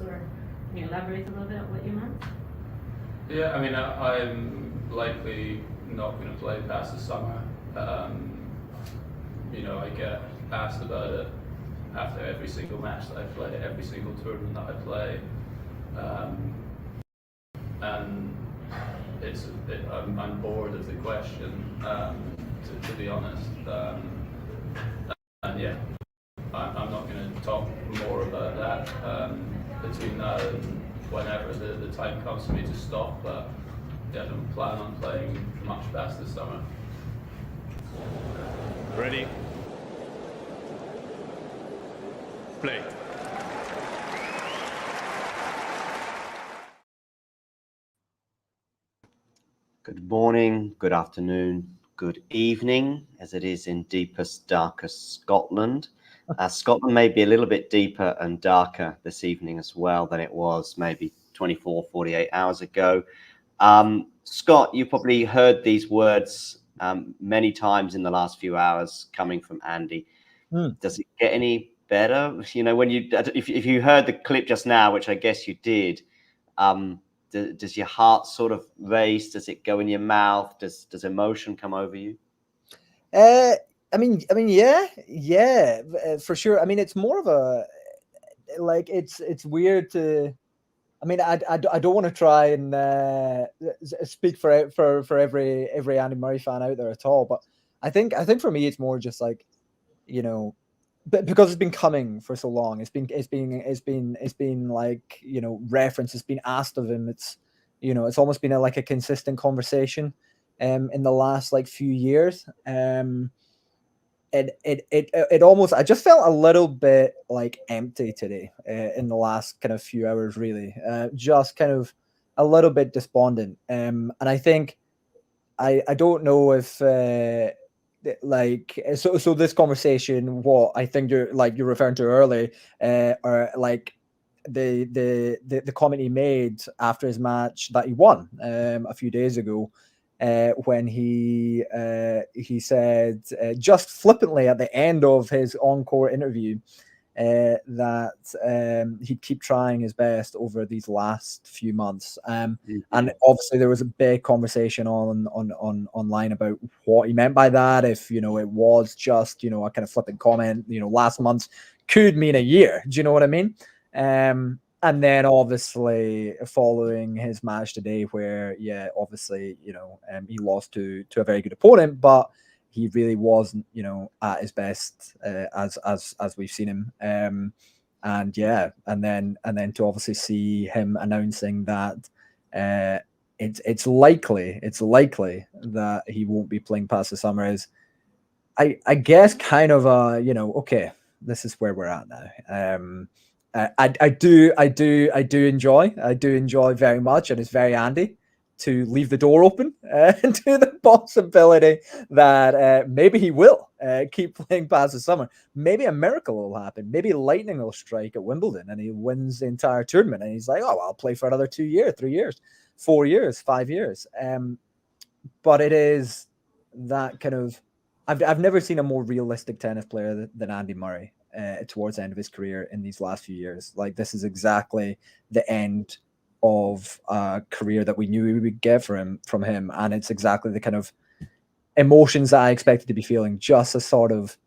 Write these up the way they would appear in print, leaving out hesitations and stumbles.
or can you elaborate a little bit on what you meant? Yeah, I mean, I'm likely not going to play past the summer. I get asked about it after every single match that I play, every single tournament that I play, and I'm bored of the question, to be honest. And yeah, I'm not going to talk more about that between now and whenever the time comes for me to stop. But yeah, I don't plan on playing much past this summer. Ready? Play. Good morning, good afternoon, good evening, as it is in deepest, darkest Scotland. Scotland may be a little bit deeper and darker this evening as well than it was maybe 24, 48 hours ago. Scott, you probably heard these words many times in the last few hours coming from Andy. Does it get any better? When if you heard the clip just now, which I guess you did, does your heart sort of race? Does it go in your mouth? Does emotion come over you? I mean, yeah, for sure. I mean, it's more of a it's weird to. I mean, I don't want to try and speak for every Andy Murray fan out there at all, but I think for me it's more just like, but because it's been coming for so long, it's been like, reference has been asked of him. It's it's almost been like a consistent conversation in the last like few years. It almost, I just felt a little bit like empty today in the last kind of few hours, really. Just kind of a little bit despondent. And I think I don't know if so this conversation, what I think you're referring to earlier, or like the comment he made after his match that he won a few days ago, when he said just flippantly at the end of his encore interview that he'd keep trying his best over these last few months. And obviously there was a big conversation online about what he meant by that. If it was just a kind of flippant comment, last month could mean a year. Do you know what I mean? And then obviously following his match today, where obviously he lost to a very good opponent, but he really wasn't at his best as we've seen him. And then to obviously see him announcing that it's likely that he won't be playing past the summer is, I guess, kind of okay, this is where we're at now. I do enjoy very much, and it's very Andy to leave the door open to the possibility that maybe he will keep playing past the summer. Maybe a miracle will happen. Maybe lightning will strike at Wimbledon and he wins the entire tournament. And he's like, oh, I'll play for another 2 years, 3 years, 4 years, 5 years. But it is that kind of, I've never seen a more realistic tennis player than Andy Murray towards the end of his career in these last few years. Like, this is exactly the end of a career that we knew we would get from him, and it's exactly the kind of emotions that I expected to be feeling. Just a sort of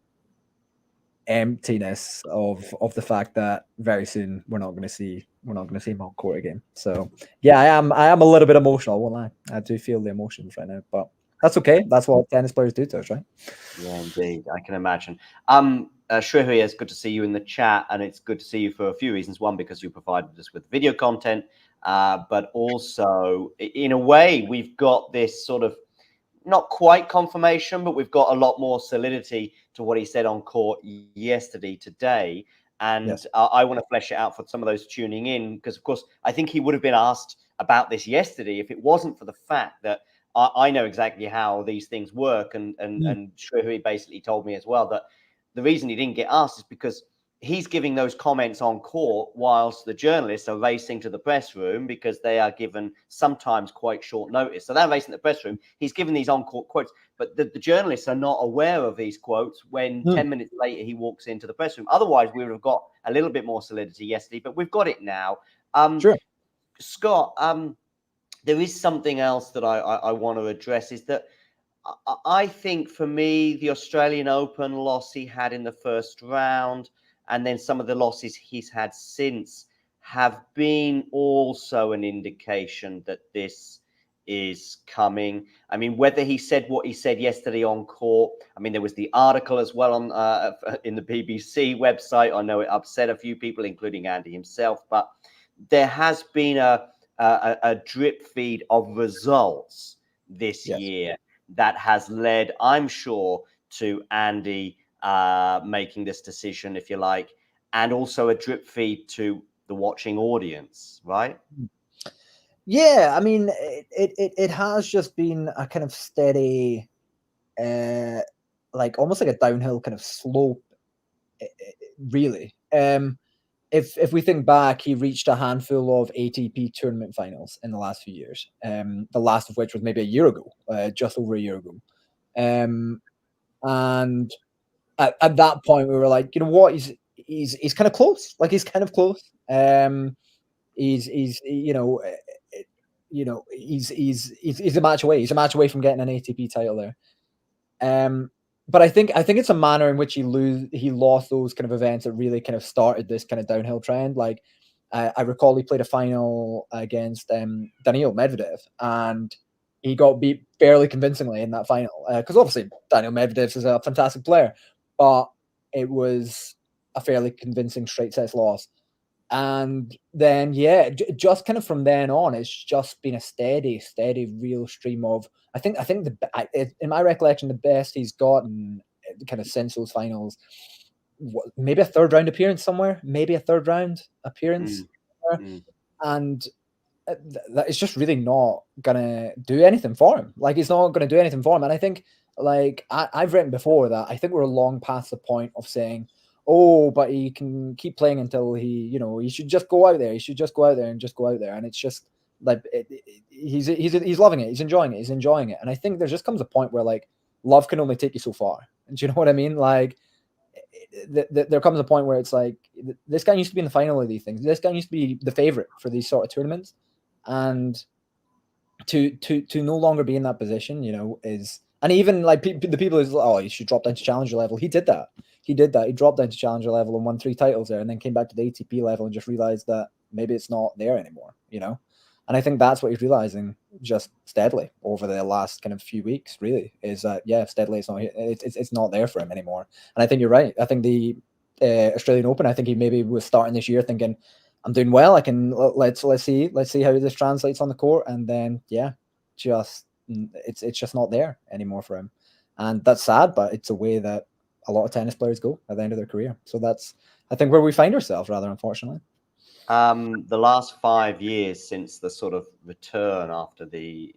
emptiness of the fact that very soon we're not going to see him on court again. So yeah, I am a little bit emotional, won't lie. I do feel the emotions right now, but that's okay. That's what tennis players do to us, right? Yeah, indeed. I can imagine. Shrehui, it's good to see you in the chat, and it's good to see you for a few reasons. One, because you provided us with video content, but also, in a way, we've got this sort of not quite confirmation, but we've got a lot more solidity to what he said on court yesterday, today. And yes, I want to flesh it out for some of those tuning in, because, of course, I think he would have been asked about this yesterday if it wasn't for the fact that I know exactly how these things work. And Shrehui basically told me as well that the reason he didn't get asked is because he's giving those comments on court whilst the journalists are racing to the press room because they are given sometimes quite short notice. So they're racing to the press room. He's giving these on-court quotes, but the journalists are not aware of these quotes when 10 minutes later he walks into the press room. Otherwise, we would have got a little bit more solidity yesterday, but we've got it now. Sure. Scott, there is something else that I want to address, is that I think for me, the Australian Open loss he had in the first round, and then some of the losses he's had since, have been also an indication that this is coming. I mean, whether he said what he said yesterday on court, I mean, there was the article as well on in the BBC website. I know it upset a few people, including Andy himself, but there has been a drip feed of results this year that has led, I'm sure, to Andy making this decision, if you like, and also a drip feed to the watching audience, right? Yeah, I mean, it has just been a kind of steady, like almost like a downhill kind of slope, really. If we think back, he reached a handful of ATP tournament finals in the last few years. The last of which was maybe a year ago, just over a year ago. And at that point, we were like, you know what, he's kind of close. Like he's kind of close. He's a match away. He's a match away from getting an ATP title there. But I think it's a manner in which he lost those kind of events that really kind of started this kind of downhill trend. Like I recall he played a final against Daniil Medvedev, and he got beat fairly convincingly in that final. Because obviously Daniil Medvedev is a fantastic player, but it was a fairly convincing straight sets loss. And then, yeah, just kind of from then on, it's just been a steady, real stream of. I think in my recollection, the best he's gotten kind of since those finals, maybe a third round appearance somewhere, and that is just really not gonna do anything for him. Like it's not gonna do anything for him. And I think, like I've written before, that I think we're long past the point of saying, oh, but he can keep playing until he should just go out there. He should just go out there and just go out there. And it's just like he's loving it. He's enjoying it. And I think there just comes a point where like love can only take you so far. And do you know what I mean? Like there comes a point where it's like this guy used to be in the final of these things. This guy used to be the favorite for these sort of tournaments, and to no longer be in that position, is. And even like the people who's like, oh, you should drop down to challenger level. He did that. He dropped down to challenger level and won 3 titles there, and then came back to the ATP level and just realized that maybe it's not there anymore, And I think that's what he's realizing just steadily over the last kind of few weeks, really, is that, steadily it's not there for him anymore. And I think you're right. I think the Australian Open, I think he maybe was starting this year thinking, I'm doing well. I can, let's see how this translates on the court. And then, it's just not there anymore for him. And that's sad, but it's a way that a lot of tennis players go at the end of their career. So that's, I think, where we find ourselves, rather, unfortunately. The last 5 years since the sort of return after the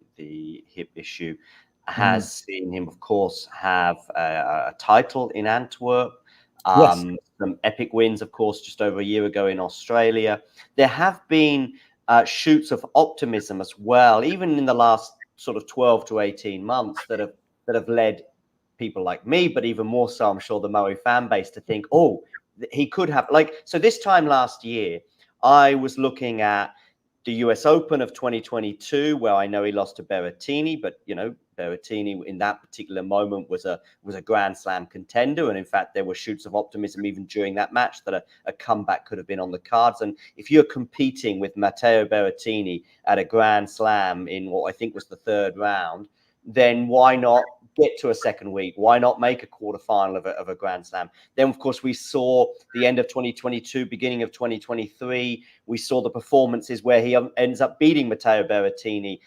hip issue has seen him, of course, have a title in Antwerp. Some epic wins, of course, just over a year ago in Australia. There have been shoots of optimism as well, even in the last sort of 12 to 18 months, that have led people like me, but even more so, I'm sure, the Maui fan base, to think, oh, he could have, so this time last year, I was looking at the US Open of 2022, where I know he lost to Berrettini, but Berrettini in that particular moment was a Grand Slam contender, and in fact there were shoots of optimism even during that match that a comeback could have been on the cards. And if you're competing with Matteo Berrettini at a Grand Slam in what I think was the 3rd round, then why not get to a second week? Why not make a quarterfinal of a Grand Slam? Then, of course, we saw the end of 2022, beginning of 2023. We saw the performances where he ends up beating Matteo Berrettini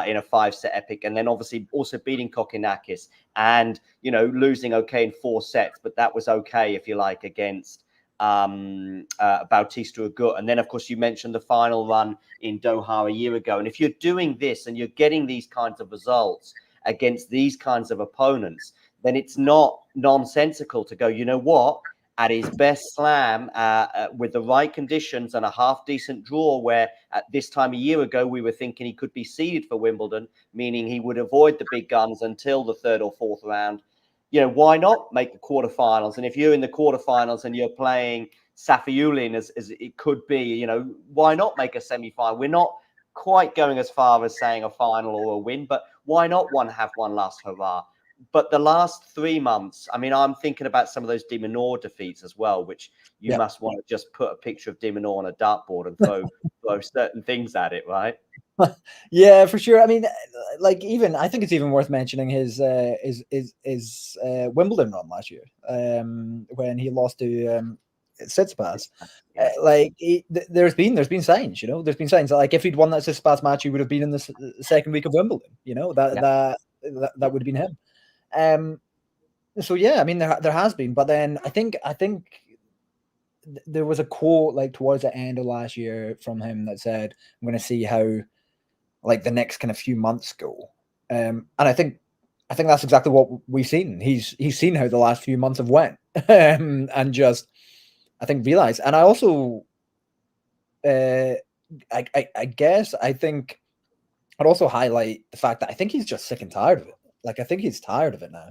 in a 5-set epic, and then obviously also beating Kokkinakis and, losing in 4 sets. But that was okay, if you like, against Bautista Agut. And then, of course, you mentioned the final run in Doha a year ago. And if you're doing this and you're getting these kinds of results against these kinds of opponents, then it's not nonsensical to go, you know what, at his best slam with the right conditions and a half decent draw, where at this time a year ago we were thinking he could be seeded for Wimbledon, meaning he would avoid the big guns until the third or fourth round. Why not make the quarterfinals? And if you're in the quarterfinals and you're playing Safiullin as it could be, why not make a semi-final? We're not quite going as far as saying a final or a win, but why not have one last hurrah? But the last 3 months, I mean, I'm thinking about some of those De Minaur defeats as well, which you must want to just put a picture of De Minaur on a dartboard and throw certain things at it, right? Yeah, for sure. I mean, like, even I think it's even worth mentioning his Wimbledon run last year, when he lost to Tsitsipas. There's been signs, there's been signs that, like, if he'd won that Tsitsipas match, he would have been in the second week of Wimbledon. That would have been him. So yeah, I mean, there has been, but then I think there was a quote, like, towards the end of last year from him that said, "I'm going to see how, like, the next kind of few months go." And I think that's exactly what we've seen. He's seen how the last few months have went, and just, I think, realized. And I also, I guess, I think I'd also highlight the fact that I think he's just sick and tired of it. Like, I think he's tired of it now.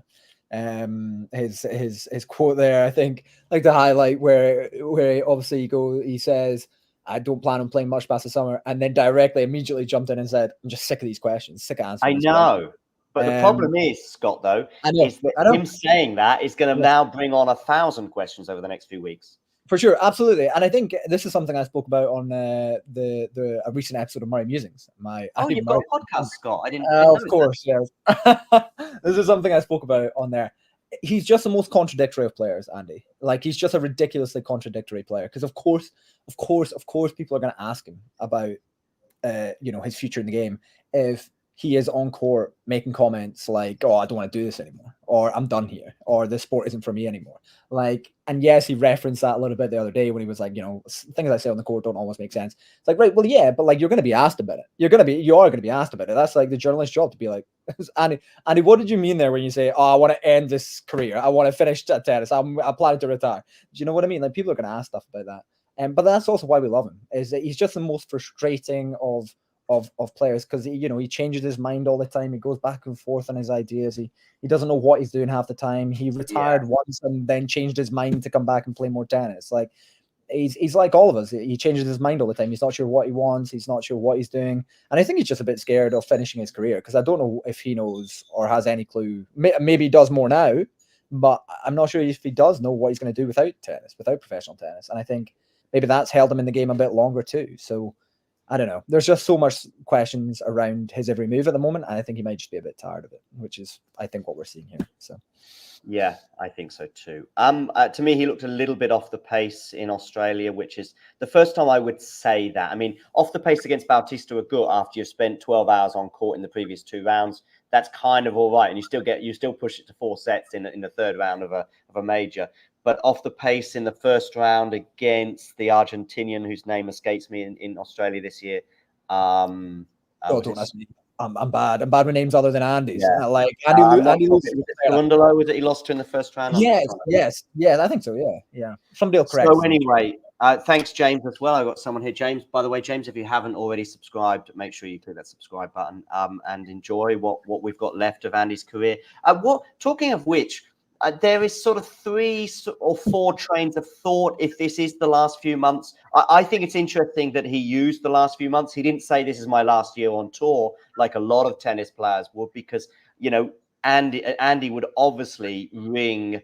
His quote there, I think, like, the highlight where he says, "I don't plan on playing much past the summer," and then immediately jumped in and said, "I'm just sick of these questions, sick of answering." I know. But the problem is, Scott, though, is that him saying that is going to now bring on 1,000 questions over the next few weeks. For sure, absolutely. And I think this is something I spoke about on a recent episode of Murray Musings. You've got a podcast, Scott. I didn't. Of course, yes. This is something I spoke about on there. He's just the most contradictory of players, Andy. Like, he's just a ridiculously contradictory player. Because of course, people are going to ask him about, his future in the game if he is on court making comments like, "Oh, I don't want to do this anymore," or "I'm done here," or "This sport isn't for me anymore." Like, and yes, he referenced that a little bit the other day when he was like, "Things I say on the court don't always make sense." It's like, right, well, yeah, but, like, you're going to be asked about it. You are going to be asked about it. That's, like, the journalist's job to be like, Andy, what did you mean there when you say, "Oh, I want to end this career. I want to finish tennis. I'm planning to retire"? Do you know what I mean? Like, people are going to ask stuff about that. But that's also why we love him, is that he's just the most frustrating of players, because he changes his mind all the time. He goes back and forth on his ideas. He doesn't know what he's doing half the time. He retired once and then changed his mind to come back and play more tennis. Like, he's like all of us. He changes his mind all the time. He's not sure what he wants. He's not sure what he's doing. And I think he's just a bit scared of finishing his career, because I don't know if he knows or has any clue. Maybe he does more now, but I'm not sure if he does know what he's going to do without professional tennis. And I think maybe that's held him in the game a bit longer too. So I don't know. There's just so much questions around his every move at the moment, and I think he might just be a bit tired of it, which is, I think, what we're seeing here. So, yeah, I think so too. To me, he looked a little bit off the pace in Australia, which is the first time I would say that. I mean, off the pace against Bautista Agut after you've spent 12 hours on court in the previous 2 rounds, that's kind of all right, and you still push it to 4 sets in the third round of a major. But off the pace in the first round against the Argentinian, whose name escapes me in Australia this year. Don't ask me. I'm bad. I'm bad with names other than Andy's. Yeah. Like Andy. Was it Cerundolo that he lost to in the first round? Yes. I think so. Yeah. Somebody will correct. So anyway, thanks, James, as well. I got someone here, James. By the way, James, if you haven't already subscribed, make sure you click that subscribe button and enjoy what we've got left of Andy's career. Talking of which. There is sort of 3 or 4 trains of thought if this is the last few months. I think it's interesting that he used the last few months. He didn't say this is my last year on tour like a lot of tennis players would, because, Andy would obviously ring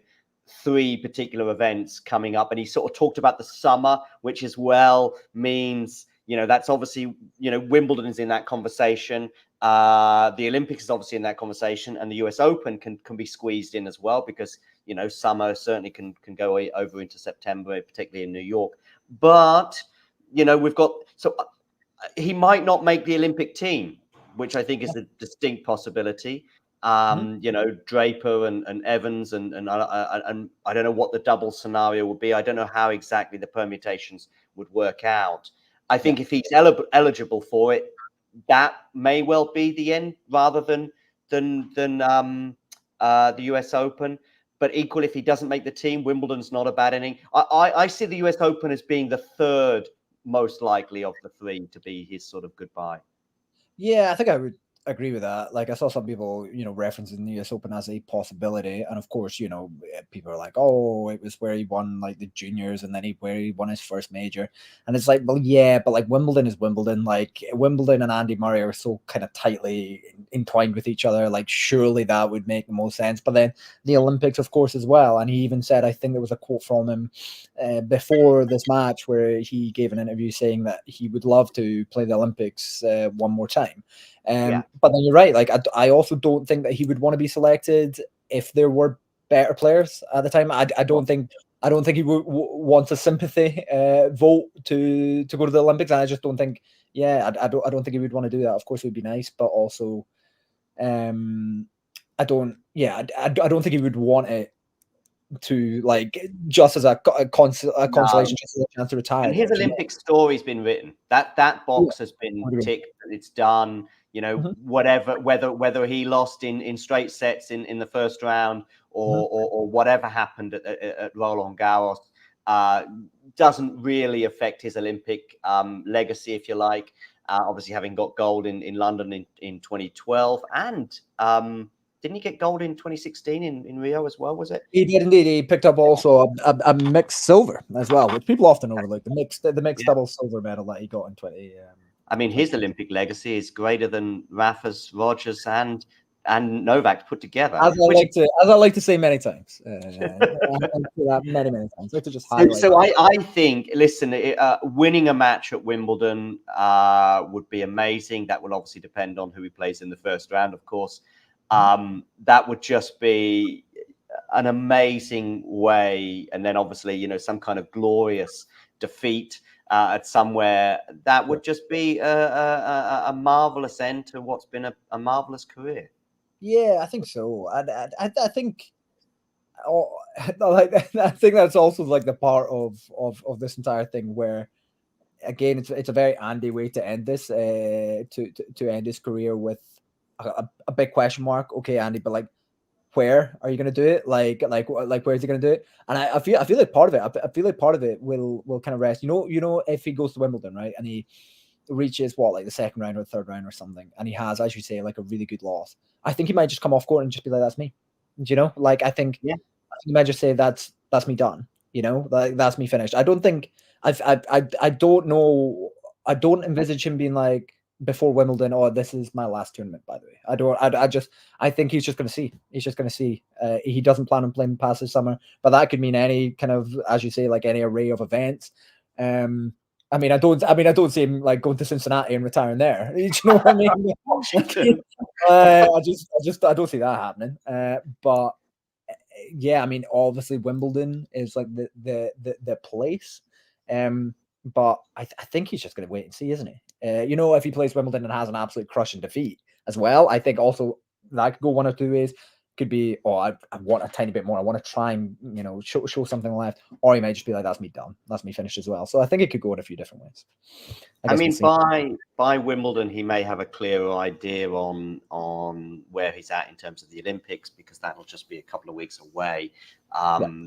3 particular events coming up. And he sort of talked about the summer, which as well means, that's obviously, Wimbledon is in that conversation. The Olympics is obviously in that conversation, and the US Open can be squeezed in as well, because summer certainly can go over into September, particularly in New York. But we've got he might not make the Olympic team, which I think is a distinct possibility. Draper and Evans and I don't know what the double scenario would be. I don't know how exactly the permutations would work out. I think if he's eligible for it, that may well be the end rather than the US Open. but equally, if he doesn't make the team, Wimbledon's not a bad inning. I see the US Open as being the third most likely of the three to be his sort of goodbye. Yeah, I think I would agree with that. Like, I saw some people, referencing the US Open as a possibility, and of course, people are like, "Oh, it was where he won like the juniors, and then where he won his first major," and it's like, well, yeah, but like Wimbledon is Wimbledon. Like Wimbledon and Andy Murray are so kind of tightly entwined with each other. Like, surely that would make the most sense. But then the Olympics, of course, as well. And he even said, I think there was a quote from him before this match where he gave an interview saying that he would love to play the Olympics one more time. But then you're right. Like, I also don't think that he would want to be selected if there were better players at the time. I don't think he would want a sympathy vote to go to the Olympics. And I just don't think. Yeah, I don't think he would want to do that. Of course, it would be nice, but also, I don't. Yeah, I don't think he would want it to, like, just as a consolation, just as a chance to retire. And his Olympic story's been written. That box has been ticked. It's done. Whether he lost in straight sets in the first round or whatever happened at Roland Garros doesn't really affect his Olympic legacy, if you like. Obviously, having got gold in London in 2012, and didn't he get gold in 2016 in Rio as well? Was it? He did indeed. He picked up also a mixed silver as well, which people often overlook. The mixed double silver medal that he got in 20. I mean, his Olympic legacy is greater than Rafa's, Rogers, and Novak's put together. As I like to say many times, many times. I like to just highlight. So I think, listen, winning a match at Wimbledon would be amazing. That will obviously depend on who he plays in the first round, of course. That would just be an amazing way, and then obviously, some kind of glorious defeat at somewhere. That would just be a marvelous end to what's been a marvelous career. Yeah, I think so. I think, I think that's also like the part of this entire thing where, again, it's a very Andy way to end this, to end his career with a big question mark. Okay, Andy, but like, where are you going to do it? Like where is he going to do it? And I feel like part of it, I feel like part of it will kind of rest. If he goes to Wimbledon, right, and he reaches like the second round or the third round or something, and he has, as you say, like a really good loss, I think he might just come off court and just be like, "That's me," Like, I think he might just say, "That's me done," like, that's me finished. I don't think I don't know. I don't envisage him being like, before Wimbledon, "Oh, this is my last tournament." By the way, I think he's just going to see. He's just going to see. He doesn't plan on playing past this summer, but that could mean any kind of, as you say, like any array of events. I mean, I don't see him like going to Cincinnati and retiring there. You know what I mean? I don't see that happening. But yeah, I mean, obviously Wimbledon is like the place. But I think he's just going to wait and see, isn't he? If he plays Wimbledon and has an absolute crushing defeat as well, I think also that could go one or two ways. Could be, I want a tiny bit more. I want to try and show something left, or he might just be like, "That's me done. That's me finished" as well. So I think it could go in a few different ways. I mean, by Wimbledon, he may have a clearer idea on where he's at in terms of the Olympics, because that will just be a couple of weeks away.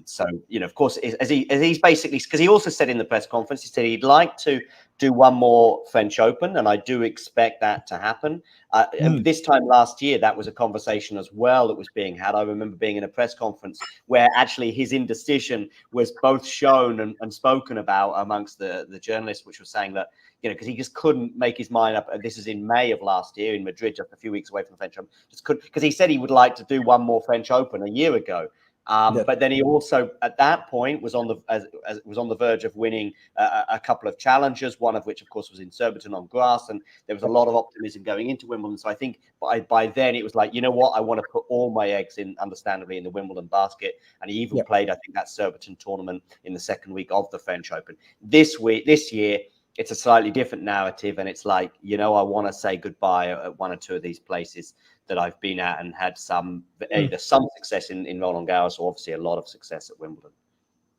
So of course, as he's basically, because he also said in the press conference, he said he'd like to do one more French Open, and I do expect that to happen. This time last year, that was a conversation as well that was being had. I remember being in a press conference where actually his indecision was both shown and spoken about amongst the journalists, which was saying that, because he just couldn't make his mind up. This is in May of last year in Madrid, just a few weeks away from the French Open. Just couldn't, because he said he would like to do one more French Open a year ago. But then he also, at that point, was on the verge of winning a couple of challenges, one of which, of course, was in Surbiton on grass, and there was a lot of optimism going into Wimbledon. So I think by then it was like, you know what, I want to put all my eggs in, understandably, in the Wimbledon basket. And he even played, I think, that Surbiton tournament in the second week of the French Open. This year, it's a slightly different narrative, and it's like, I want to say goodbye at one or two of these places that I've been at and had either some success in Roland Garros, or obviously a lot of success at Wimbledon.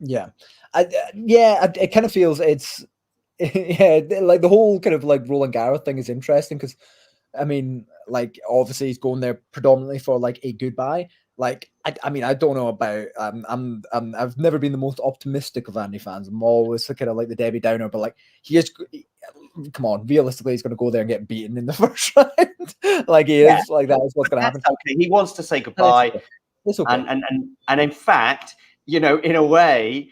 Yeah, it kind of feels it's like the whole kind of like Roland Garros thing is interesting because, I mean, like, obviously he's going there predominantly for like a goodbye, like I mean, I don't know about I've never been the most optimistic of Andy fans. I'm always kind of like the Debbie Downer, but like come on, realistically, he's going to go there and get beaten in the first round. Like he Yeah, is, like that is what's going to that's happen. okay. He wants to say And goodbye, it's okay. and in fact, you know, in a way,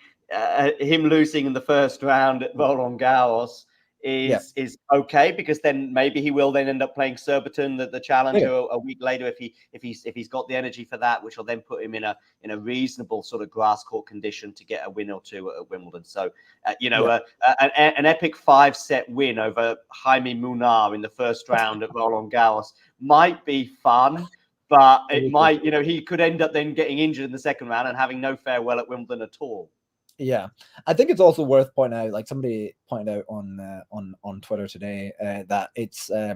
him losing in the first round at Roland Garros is okay, because then maybe he will then end up playing Surbiton, the challenger, a week later if he's got the energy for that, which will then put him in a reasonable sort of grass court condition to get a win or two at Wimbledon. So an epic 5-set win over Jaime Munar in the first round at Roland Garros might be fun. But it might, you know, he could end up then getting injured in the second round and having no farewell at Wimbledon at all. Yeah, I think it's also worth pointing out, like somebody pointed out on Twitter today, that it's I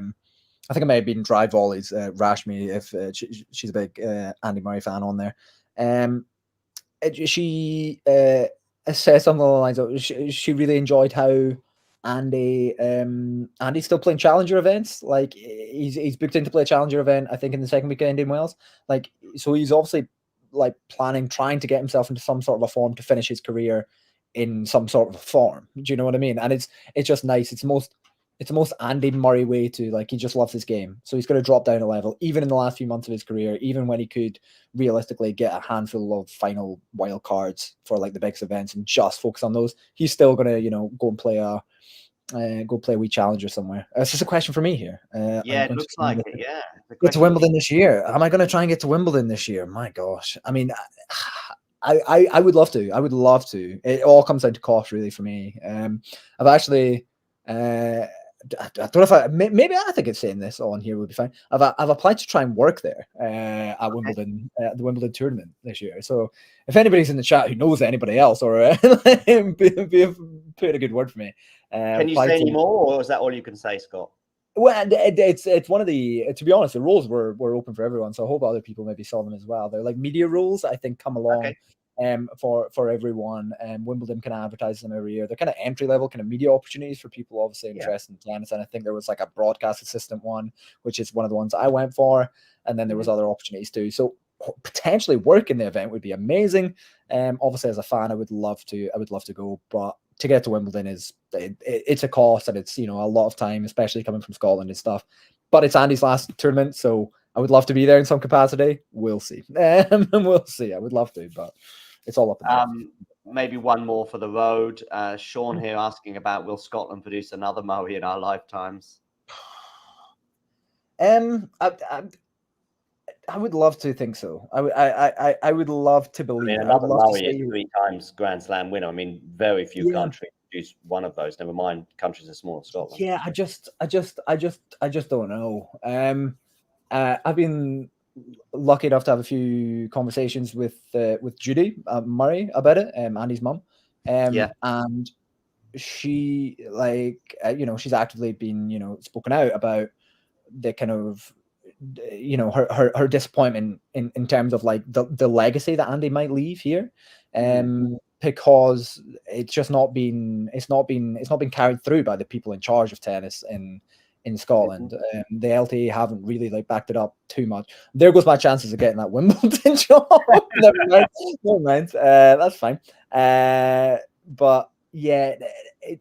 think it may have been Dry Volleys, Rashmi, if she's a big Andy Murray fan on there. She says something along the lines of she really enjoyed how Andy's still playing challenger events. Like he's booked in to play a challenger event, I think, in the second weekend in Wales. Like, so he's obviously like trying to get himself into some sort of a form to finish his career in some sort of a form. Do you know what I mean? And it's just nice. It's the most Andy Murray way to, like, he just loves his game. So he's going to drop down a level, even in the last few months of his career, even when he could realistically get a handful of final wild cards for like the biggest events and just focus on those. He's still going to, you know, go play a wee challenger somewhere. It's just a question for me here. Yeah, it looks like it. Yeah. Get to Wimbledon this year. Am I going to try and get to Wimbledon this year? My gosh. I mean, I would love to. I would love to. It all comes down to cost, really, for me. I've actually, I don't know if maybe I think it's saying this on here would be fine. I've applied to try and work there at Wimbledon, the Wimbledon tournament this year. So if anybody's in the chat who knows anybody else, or put a good word for me. Can you say any more, or is that all you can say, Scott? Well, it's one of the, to be honest, the rules were open for everyone, so I hope other people maybe saw them as well. They're like media rules, I think, come along. Okay. For everyone, Wimbledon can advertise them every year. They're kind of entry level, kind of media opportunities for people obviously interested in tennis. And I think there was like a broadcast assistant one, which is one of the ones I went for, and then there was other opportunities too. So potentially working the event would be amazing. Obviously, as a fan, I would love to go, but to get to Wimbledon it's a cost, and it's, you know, a lot of time, especially coming from Scotland and stuff. But it's Andy's last tournament, so I would love to be there in some capacity. We'll see. We'll see. I would love to, but it's all up. Maybe one more for the road. Sean here asking about, will Scotland produce another Murray in our lifetimes? I would love to think so. I would love to believe. I mean, another Murray is 3 times Grand Slam winner. I mean, very few countries produce one of those. Never mind countries as small as Scotland. Yeah, I just don't know. I've been lucky enough to have a few conversations with Judy Murray about it, Andy's mum. And she, like, you know, she's actively been, you know, spoken out about the kind of, you know, her disappointment in terms of like the legacy that Andy might leave here, because it's not been carried through by the people in charge of tennis in Scotland. The LTA haven't really like backed it up too much. There goes my chances of getting that Wimbledon job. Never mind. That's fine. But yeah,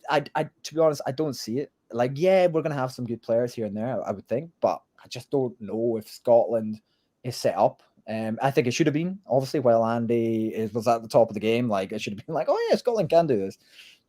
I to be honest, I don't see it. Like, yeah, we're gonna have some good players here and there, I would think, but I just don't know if Scotland is set up. I think it should have been, obviously, while Andy was at the top of the game. Like, it should have been like, oh yeah, Scotland can do this.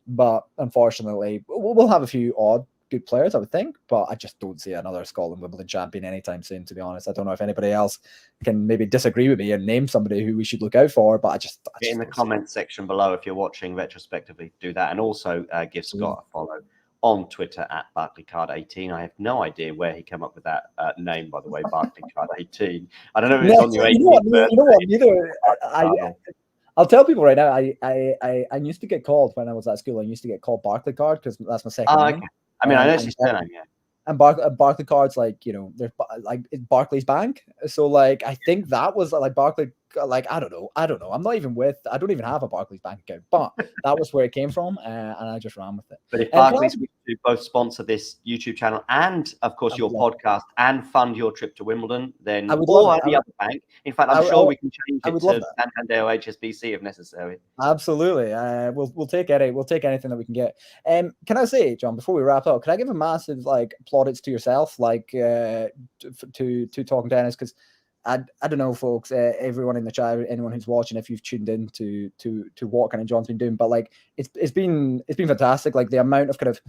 But unfortunately, we'll have a few odd good players, I would think, but I just don't see another Scotland Wimbledon champion anytime soon, to be honest. I don't know if anybody else can maybe disagree with me and name somebody who we should look out for, but I just get in the comments section below if you're watching retrospectively. Do that, and also give Scott a follow on Twitter at BarclayCard18. I have no idea where he came up with that name, by the way, BarclayCard18. I don't know if it's on your 18th birthday. I'll tell people right now, I used to get called when I was at school. I used to get called Barclaycard because that's my second name. Okay. I mean, I know it's his surname, yeah. And Barclaycard's like, you know, there's like Barclays Bank. So like, I think that was like Barclaycard like I don't know. I don't even have a Barclays bank account, but that was where it came from, and I just ran with it. But if Can I Barclays wish to both sponsor this YouTube channel and, of course, I your would love podcast and fund your trip to Wimbledon, then I would love or it. any other bank. In fact, I'm I- sure I- we can change I it would love to Santander or HSBC if necessary. Absolutely. We'll take anything that we can get. Can I say, John, before we wrap up, can I give a massive like plaudits to yourself, like to talking tennis? Because I don't know, folks, everyone in the chat, anyone who's watching, if you've tuned in to what kind of John's been doing, but like it's been fantastic. Like the amount of kind of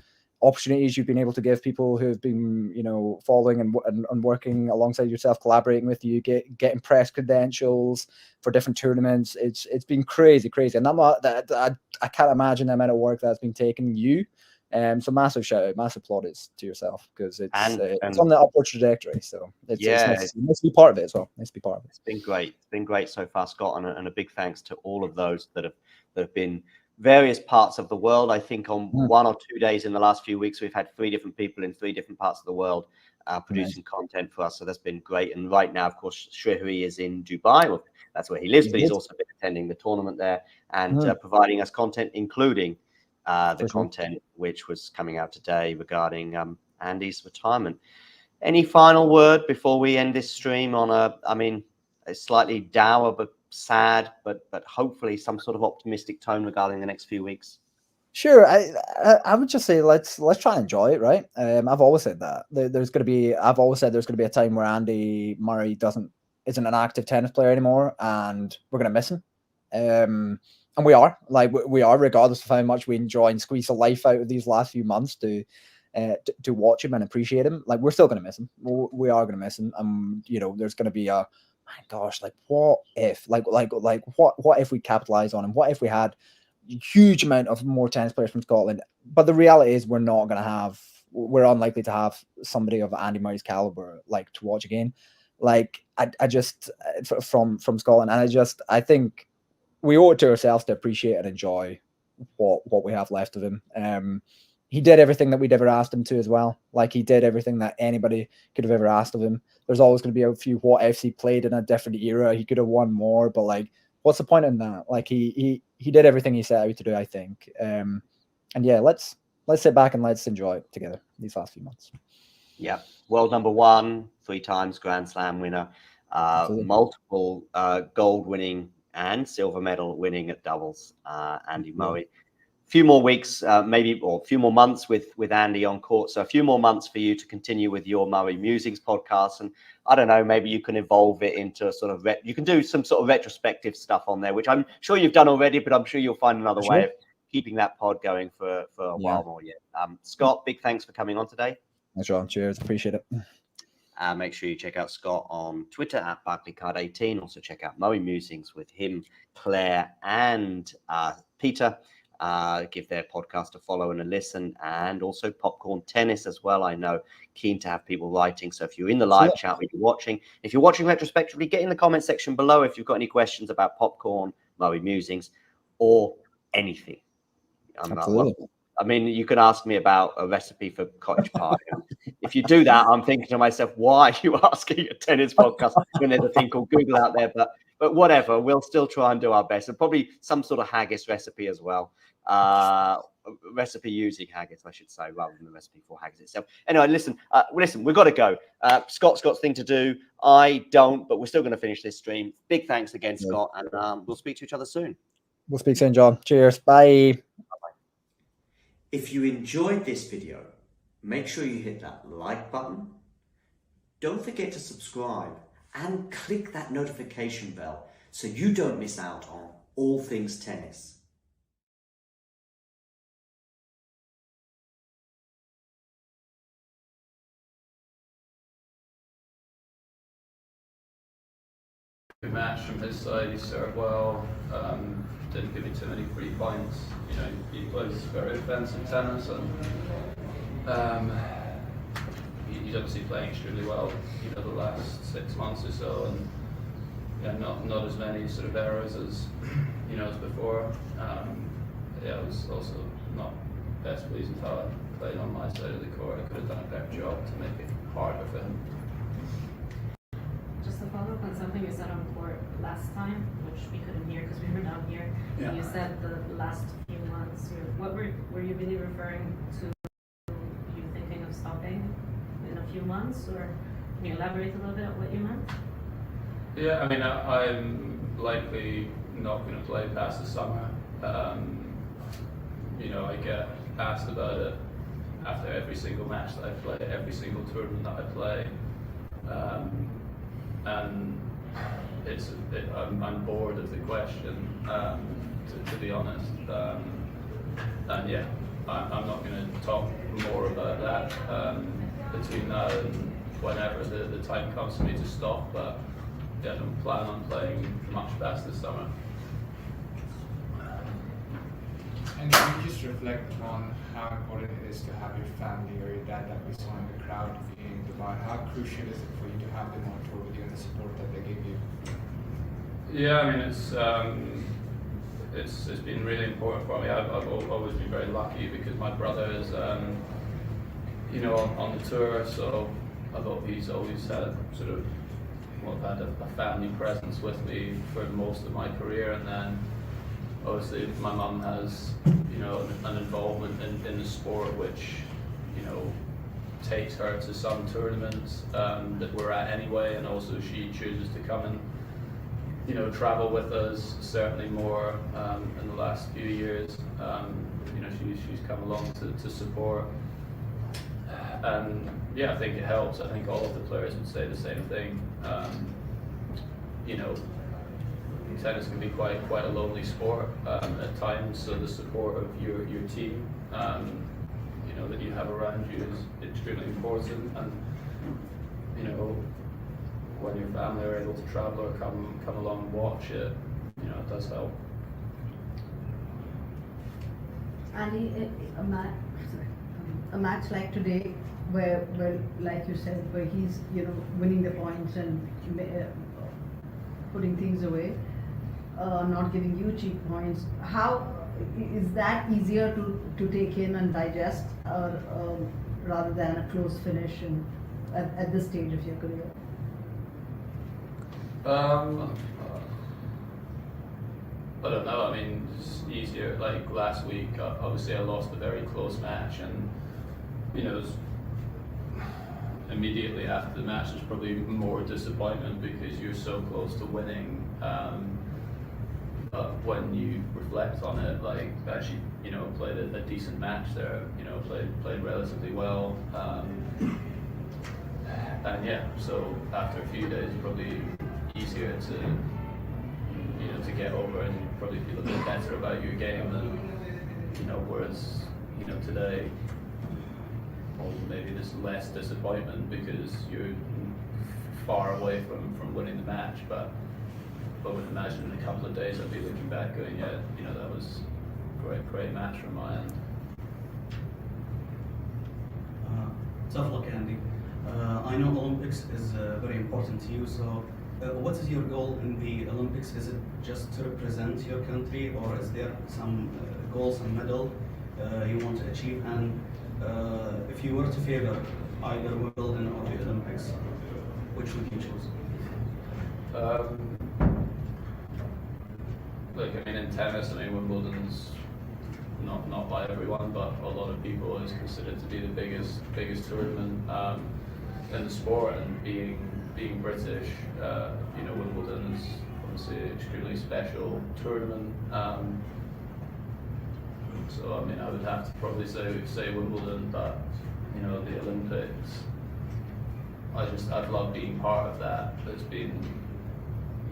opportunities you've been able to give people who have been, you know, following and working alongside yourself, collaborating with you, getting press credentials for different tournaments. It's been crazy, and I can't imagine the amount of work that's been taking you. So massive shout out, massive plaudits to yourself, because it's on the upward trajectory. So it's nice to be part of it as well. Nice to be part of it. It's been great. It's been great so far, Scott, and a big thanks to all of those that have been various parts of the world. I think on 1 or 2 days in the last few weeks, we've had 3 different people in 3 different parts of the world producing content for us. So that's been great. And right now, of course, Shrihari is in Dubai. Well, that's where he lives, but he's also been attending the tournament there and providing us content, including the content which was coming out today regarding Andy's retirement. Any final word before we end this stream on a slightly dour but sad, but hopefully some sort of optimistic tone regarding the next few weeks? Sure, I would just say let's try and enjoy it, right? I've always said that I've always said there's going to be a time where Andy Murray isn't an active tennis player anymore, and we're going to miss him. And we are, regardless of how much we enjoy and squeeze the life out of these last few months to watch him and appreciate him. Like, we're still going to miss him. We are going to miss him. You know, there's going to be my gosh, like what if, what if we capitalize on him? What if we had a huge amount of more tennis players from Scotland? But the reality is we're unlikely to have somebody of Andy Murray's caliber like to watch again. Like I just from Scotland, and I think we owe it to ourselves to appreciate and enjoy what we have left of him. He did everything that we'd ever asked him to as well. Like, he did everything that anybody could have ever asked of him. There's always going to be a few what ifs. He played in a different era. He could have won more, but like, what's the point in that? Like, he did everything he set out to do, I think. And yeah, let's sit back and let's enjoy it together these last few months. Yeah, world number 1, 3 times Grand Slam winner, multiple gold winning and silver medal winning at doubles, Andy Murray. Few more weeks, maybe, or a few more months with Andy on court. So a few more months for you to continue with your Murray Musings podcast. And I don't know, maybe you can evolve it into a sort of, you can do some sort of retrospective stuff on there, which I'm sure you've done already, but I'm sure you'll find another way of keeping that pod going for a while more yet. Scott, big thanks for coming on today. Thanks, John. Cheers. Appreciate it. Make sure you check out Scott on Twitter at BarclayCard18. Also check out Murray Musings with him, Claire, and Peter. Give their podcast a follow and a listen, and also Popcorn Tennis as well. I know, keen to have people writing. So if you're in the live chat when you're watching, if you're watching retrospectively, get in the comment section below if you've got any questions about Popcorn, Murray Musings, or anything. I mean, you can ask me about a recipe for cottage pie. If you do that, I'm thinking to myself, why are you asking a tennis podcast when there's a thing called Google out there? But whatever, we'll still try and do our best. And probably some sort of haggis recipe as well. Recipe using haggis, I should say, rather than the recipe for haggis itself. Anyway, listen, we've got to go. Scott's got thing to do. I don't, but we're still going to finish this stream. Big thanks again, Scott, and we'll speak to each other soon. We'll speak soon, John. Cheers. Bye. Bye-bye. If you enjoyed this video, make sure you hit that like button. Don't forget to subscribe and click that notification bell so you don't miss out on all things tennis. Good match from his side. He served well. Didn't give me too many free points. You know, he plays very offensive tennis, and he's obviously playing extremely well. You know, the last 6 months or so, and yeah, not as many sort of errors as as before. Yeah, it was also not best pleased with how I played on my side of the court. I could have done a better job to make it harder for him. Just to follow up on something you said on court last time, which we couldn't hear because we were down here. Yeah. You said the last few months. What were you really referring to? You thinking of stopping in a few months, or can you elaborate a little bit on what you meant? Yeah, I mean, I'm likely not going to play past the summer. You know, I get asked about it after every single match that I play, every single tournament that I play, and I'm bored of the question, to be honest. And yeah, I'm not going to talk more about that between now and whenever the time comes for me to stop. But yeah, I don't plan on playing much past this summer. And can you just reflect on how important it is to have your family or your dad that we saw in the crowd in Dubai? How crucial is it for you to have them on tour with you and the support that they give you? Yeah, I mean, it's been really important for me. I've always been very lucky because my brother is, you know, on the tour, so he's always had sort of, well, had a family presence with me for most of my career, and then obviously my mum has, you know, an involvement in the sport, which, you know, takes her to some tournaments that we're at anyway, and also she chooses to come and, you know, travel with us, certainly more in the last few years. You know, she's come along to support, and yeah, I think it helps. I think all of the players would say the same thing. You know, tennis can be quite a lonely sport at times, so the support of your team, you know, that you have around you is extremely important. And you know, when your family are able to travel or come along and watch it, you know, it does help. And a match like today, where like you said, where he's, you know, winning the points and putting things away, not giving you cheap points. How is that easier to take in and digest, or rather than a close finish at this stage of your career? I don't know. I mean, it's easier. Like last week, obviously I lost a very close match, and you know, immediately after the match, there's probably more disappointment because you're so close to winning. But when you reflect on it, like actually, you know, played a decent match there. You know, played relatively well. And yeah, so after a few days, probably easier to, you know, to get over and probably feel a bit better about your game than, you know, whereas, you know, today, well, maybe there's less disappointment because you're far away from winning the match, but I would imagine in a couple of days I'd be looking back going, yeah, you know, that was a great match from my end. Tough luck, Andy. I know Olympics is very important to you, so what is your goal in the Olympics? Is it just to represent your country, or is there some goal, some medal you want to achieve? And if you were to favor either Wimbledon or the Olympics, which would you choose? Look, I mean, in tennis, I mean, Wimbledon's not by everyone, but a lot of people is considered to be the biggest tournament in the sport, and being British, you know, Wimbledon is obviously an extremely special tournament. So I mean, I would have to probably say Wimbledon, but you know, the Olympics, I've loved being part of that. It's been,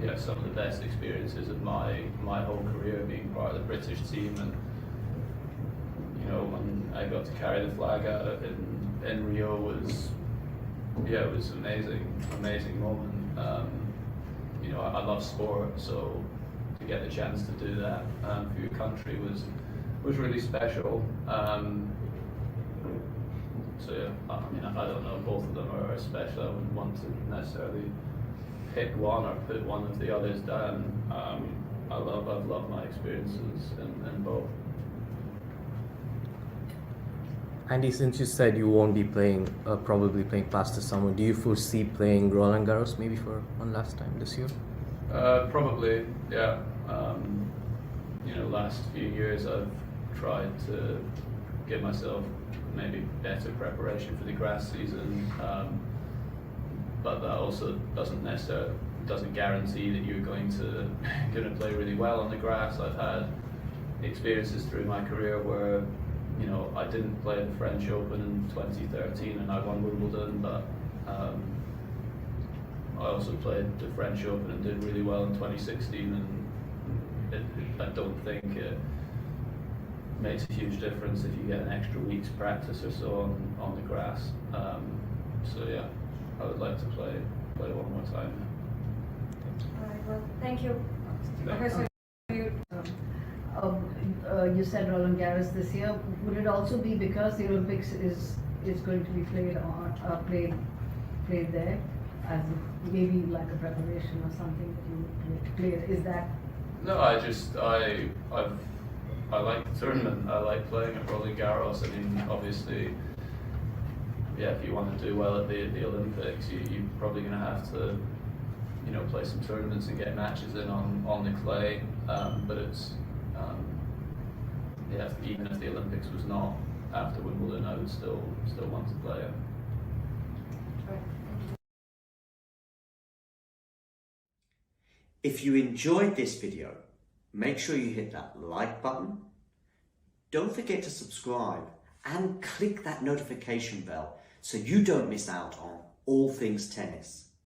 yeah, some of the best experiences of my whole career, being part of the British team. And you know, when I got to carry the flag out in Rio was, yeah, it was amazing moment. You know, I love sport, so to get the chance to do that for your country was really special. So yeah, I mean, I don't know, both of them are special. I wouldn't want to necessarily pick one or put one of the others down. I've loved my experiences in both. Andy, since you said you won't be playing, probably playing past the summer, do you foresee playing Roland Garros maybe for one last time this year? Probably, yeah. Last few years I've tried to give myself maybe better preparation for the grass season, but that also doesn't guarantee that you're going to play really well on the grass. I've had experiences through my career where I didn't play the French Open in 2013 and I won Wimbledon, but I also played the French Open and did really well in 2016, and I don't think it makes a huge difference if you get an extra week's practice or so on the grass. So yeah, I would like to play one more time. All right, well, thank you. Thanks. Professor, you You said Roland Garros this year. Would it also be because the Olympics is going to be played there, as maybe like a preparation or something that you would play? Is that? No, I like the tournament. I like playing at Roland Garros. I mean, obviously, yeah, if you want to do well at the Olympics, you're probably going to have to, play some tournaments and get matches in on the clay. But it's, yeah, even if the Olympics was not after Wimbledon, I would still want to play it. If you enjoyed this video, make sure you hit that like button. Don't forget to subscribe and click that notification bell so you don't miss out on all things tennis.